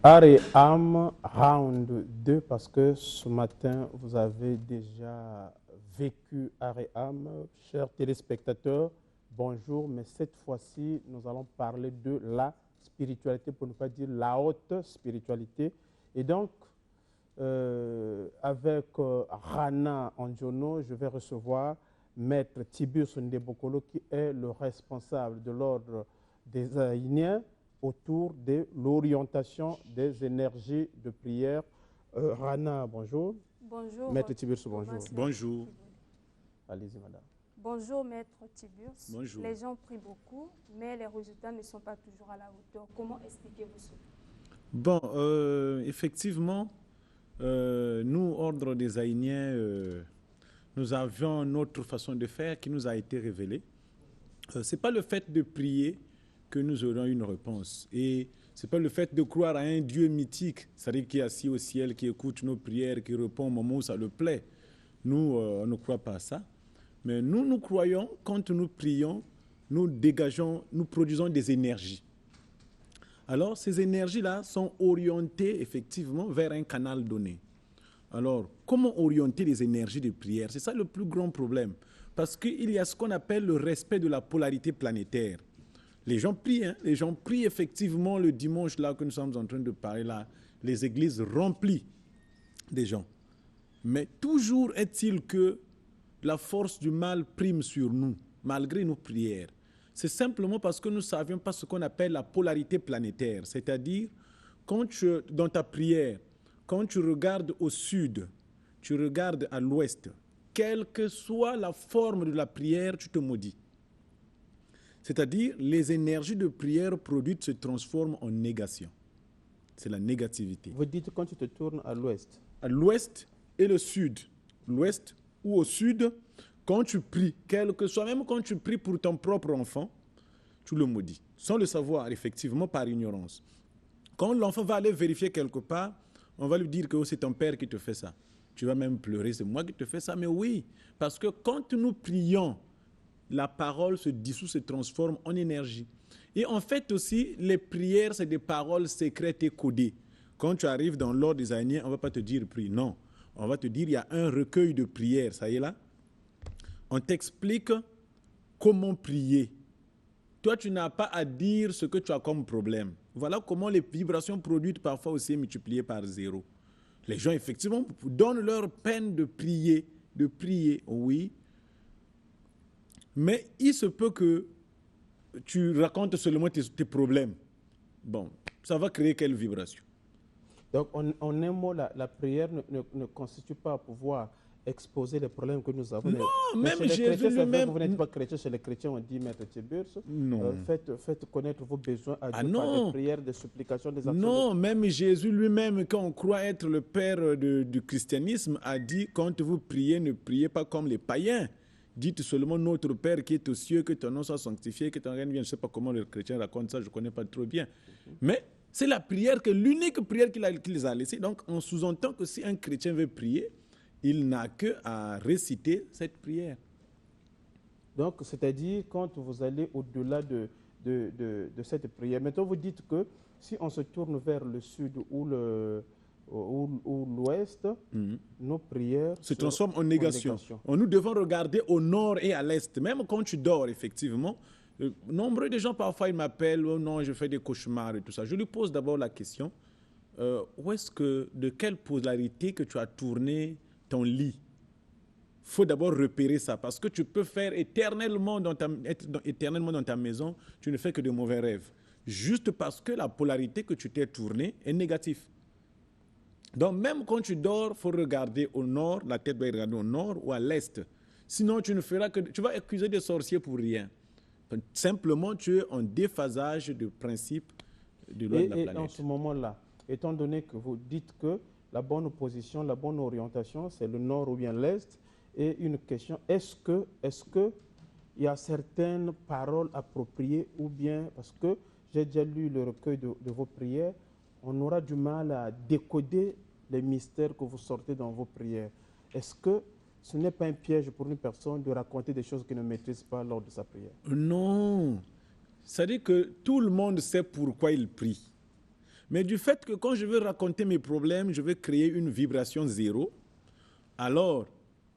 Art et âme, round 2, parce que ce matin, vous avez déjà vécu art et âme. Chers téléspectateurs, bonjour, mais cette fois-ci, nous allons parler de la spiritualité, pour ne pas dire la haute spiritualité. Et donc, avec Rana Anjono, je vais recevoir Maître Tiburce Ndebokolo, qui est le responsable de l'ordre des Aïniens autour de l'orientation des énergies de prière. Rana, bonjour. Bonjour. Maître Tiburce, bonjour. Bonjour. Allez-y, madame. Bonjour, Maître Tiburce. Bonjour. Les gens prient beaucoup, mais les résultats ne sont pas toujours à la hauteur. Comment expliquez-vous cela? Bon, effectivement, nous, Ordre des Aïniens, nous avions notre façon de faire qui nous a été révélée. Ce n'est pas le fait de prier que nous aurons une réponse. Et ce n'est pas le fait de croire à un Dieu mythique, c'est-à-dire qui est assis au ciel, qui écoute nos prières, qui répond au moment où ça le plaît. Nous, on ne croit pas à ça. Mais nous, nous croyons, quand nous prions, nous dégageons, nous produisons des énergies. Alors, ces énergies-là sont orientées effectivement vers un canal donné. Alors, comment orienter les énergies de prière? C'est ça le plus grand problème. Parce qu'il y a ce qu'on appelle le respect de la polarité planétaire. Les gens prient, hein? Les gens prient effectivement le dimanche là que nous sommes en train de parler là. Les églises remplies des gens. Mais toujours est-il que la force du mal prime sur nous, malgré nos prières. C'est simplement parce que nous ne savions pas ce qu'on appelle la polarité planétaire. C'est-à-dire, dans ta prière, quand tu regardes au sud, tu regardes à l'ouest, quelle que soit la forme de la prière, tu te maudis. C'est-à-dire, les énergies de prière produites se transforment en négation. C'est la négativité. Vous dites quand tu te tournes à l'ouest. À l'ouest et le sud. L'ouest ou au sud, quand tu pries, quel que soit, même quand tu pries pour ton propre enfant, tu le maudis. Sans le savoir, effectivement, par ignorance. Quand l'enfant va aller vérifier quelque part, on va lui dire que c'est ton père qui te fait ça. Tu vas même pleurer, c'est moi qui te fais ça. Mais oui, parce que quand nous prions, la parole se dissout, se transforme en énergie. Et en fait aussi, les prières, c'est des paroles secrètes et codées. Quand tu arrives dans l'ordre des Aïniens, on ne va pas te dire prie. Non, on va te dire il y a un recueil de prières. Ça y est là. On t'explique comment prier. Toi, tu n'as pas à dire ce que tu as comme problème. Voilà comment les vibrations produites parfois aussi multipliées par 0. Les gens, effectivement, donnent leur peine de prier, oui. Mais il se peut que tu racontes seulement tes problèmes. Bon, ça va créer quelle vibration? Donc, en un mot, la prière ne constitue pas pouvoir exposer les problèmes que nous avons. Non, mais même Jésus lui-même. Vous n'êtes pas chrétien, chez les chrétiens, on dit, Maître Tiburce, faites connaître vos besoins à Dieu par des prières, des supplications, des actions. Non, même Jésus lui-même, quand on croit être le père du christianisme, a dit, quand vous priez, ne priez pas comme les païens. Dites seulement notre Père qui est aux cieux, que ton nom soit sanctifié, que ton règne vienne. Je ne sais pas comment les chrétiens racontent ça, je ne connais pas trop bien. Mais c'est la prière, l'unique prière qu'il les a laissée. Donc, on sous-entend que si un chrétien veut prier, il n'a qu'à réciter cette prière. Donc, c'est-à-dire, quand vous allez au-delà de cette prière, maintenant vous dites que si on se tourne vers le sud ou l'ouest, nos prières se transforment en négation. Nous devons regarder au nord et à l'est. Même quand tu dors, effectivement, nombreux de gens, parfois, ils m'appellent, oh non, je fais des cauchemars et tout ça. Je lui pose d'abord la question, de quelle polarité que tu as tourné ton lit? Il faut d'abord repérer ça, parce que tu peux faire éternellement dans ta maison, tu ne fais que de mauvais rêves. Juste parce que la polarité que tu t'es tournée est négative. Donc, même quand tu dors, il faut regarder au nord, la tête doit regarder au nord ou à l'est. Sinon, tu vas accuser des sorciers pour rien. Donc, simplement, tu es en déphasage de principe de loi de la planète. Et en ce moment-là, étant donné que vous dites que la bonne position, la bonne orientation, c'est le nord ou bien l'est. Et une question, est-ce que il y a certaines paroles appropriées ou bien, parce que j'ai déjà lu le recueil de vos prières, on aura du mal à décoder les mystères que vous sortez dans vos prières. Est-ce que ce n'est pas un piège pour une personne de raconter des choses qu'il ne maîtrise pas lors de sa prière? Non. C'est-à-dire que tout le monde sait pourquoi il prie. Mais du fait que quand je veux raconter mes problèmes, je veux créer une vibration zéro, alors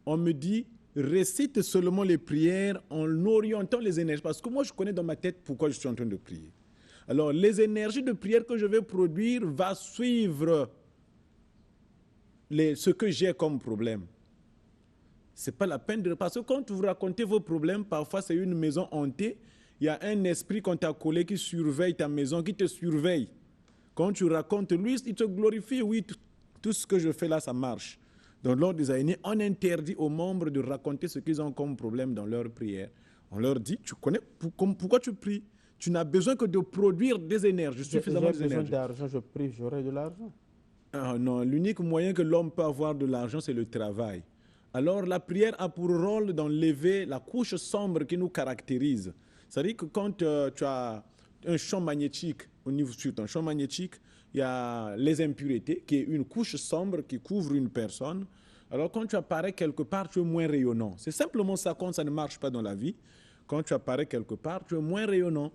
on me dit, récite seulement les prières en orientant les énergies. Parce que moi, je connais dans ma tête pourquoi je suis en train de prier. Alors, les énergies de prière que je vais produire vont suivre ce que j'ai comme problème. Ce n'est pas la peine de... Parce que quand vous racontez vos problèmes, parfois c'est une maison hantée, il y a un esprit qu'on t'a collé qui surveille ta maison, qui te surveille. Quand tu racontes, lui, il te glorifie. Oui, tout ce que je fais là, ça marche. Dans l'ordre des aînés, on interdit aux membres de raconter ce qu'ils ont comme problème dans leur prière. On leur dit, tu connais pourquoi tu pries? Tu n'as besoin que de produire des énergies, suffisamment d'énergie. J'ai besoin d'argent, je prie, j'aurai de l'argent. Ah non, l'unique moyen que l'homme peut avoir de l'argent, c'est le travail. Alors la prière a pour rôle d'enlever la couche sombre qui nous caractérise. C'est-à-dire que quand tu as un champ magnétique au niveau sur ton champ magnétique, il y a les impuretés, qui est une couche sombre qui couvre une personne. Alors quand tu apparais quelque part, tu es moins rayonnant. C'est simplement ça quand ça ne marche pas dans la vie. Quand tu apparais quelque part, tu es moins rayonnant.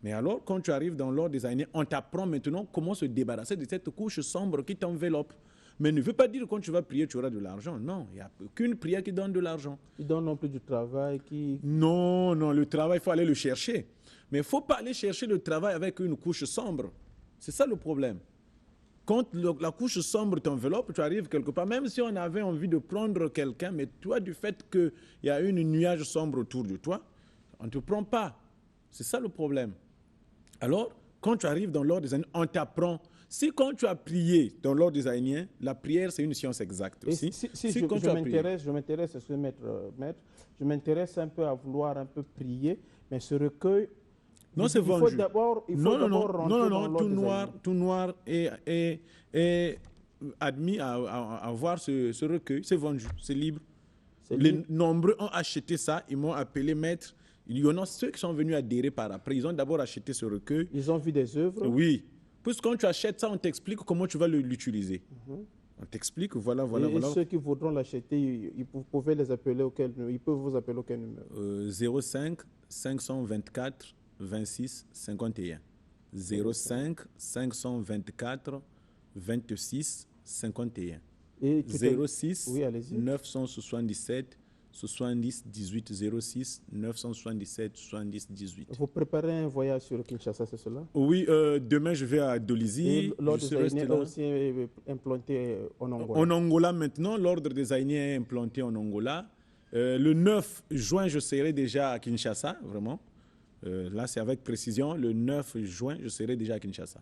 Mais alors, quand tu arrives dans l'ordre des aînés, on t'apprend maintenant comment se débarrasser de cette couche sombre qui t'enveloppe. Mais ne veut pas dire que quand tu vas prier, tu auras de l'argent. Non, il n'y a aucune prière qui donne de l'argent. Il donne non plus du travail Non, le travail, il faut aller le chercher. Mais il ne faut pas aller chercher le travail avec une couche sombre. C'est ça le problème. Quand la couche sombre t'enveloppe, tu arrives quelque part, même si on avait envie de prendre quelqu'un, mais toi, du fait qu'il y a une nuage sombre autour de toi, on ne te prend pas. C'est ça le problème. Alors, quand tu arrives dans l'ordre des Aïniens, on t'apprend. Si quand tu as prié dans l'ordre des Aïniens, la prière, c'est une science exacte. Je m'intéresse à ce maître, je m'intéresse un peu à vouloir un peu prier, mais ce recueil, non, c'est vendu. Il faut d'abord rentrer dans l'ordre des Aïniens. Tout noir est admis à voir ce recueil. C'est vendu, c'est libre. Les nombreux ont acheté ça, ils m'ont appelé maître. Il y en a ceux qui sont venus adhérer par après. Ils ont d'abord acheté ce recueil. Ils ont vu des œuvres? Oui. Puis quand tu achètes ça, on t'explique comment tu vas l'utiliser. On t'explique, voilà. Et ceux qui voudront l'acheter, vous pouvez les appeler ils peuvent vous appeler auquel numéro? 05 524 26 51. 05 524 26 51. Et 06 oui, allez-y. 977 70 18 06 977 70 18. Vous préparez un voyage sur le Kinshasa, c'est cela? Oui, demain je vais à Dolisie. Et l'ordre des Aïniens est aussi implanté en Angola. En Angola maintenant, l'ordre des Aïniens est implanté en Angola. Le 9 juin, je serai déjà à Kinshasa, vraiment. Là, c'est avec précision. Le 9 juin, je serai déjà à Kinshasa.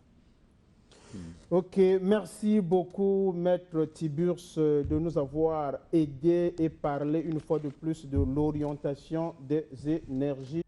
Ok, merci beaucoup, Maître Tiburce, de nous avoir aidé et parlé une fois de plus de l'orientation des énergies.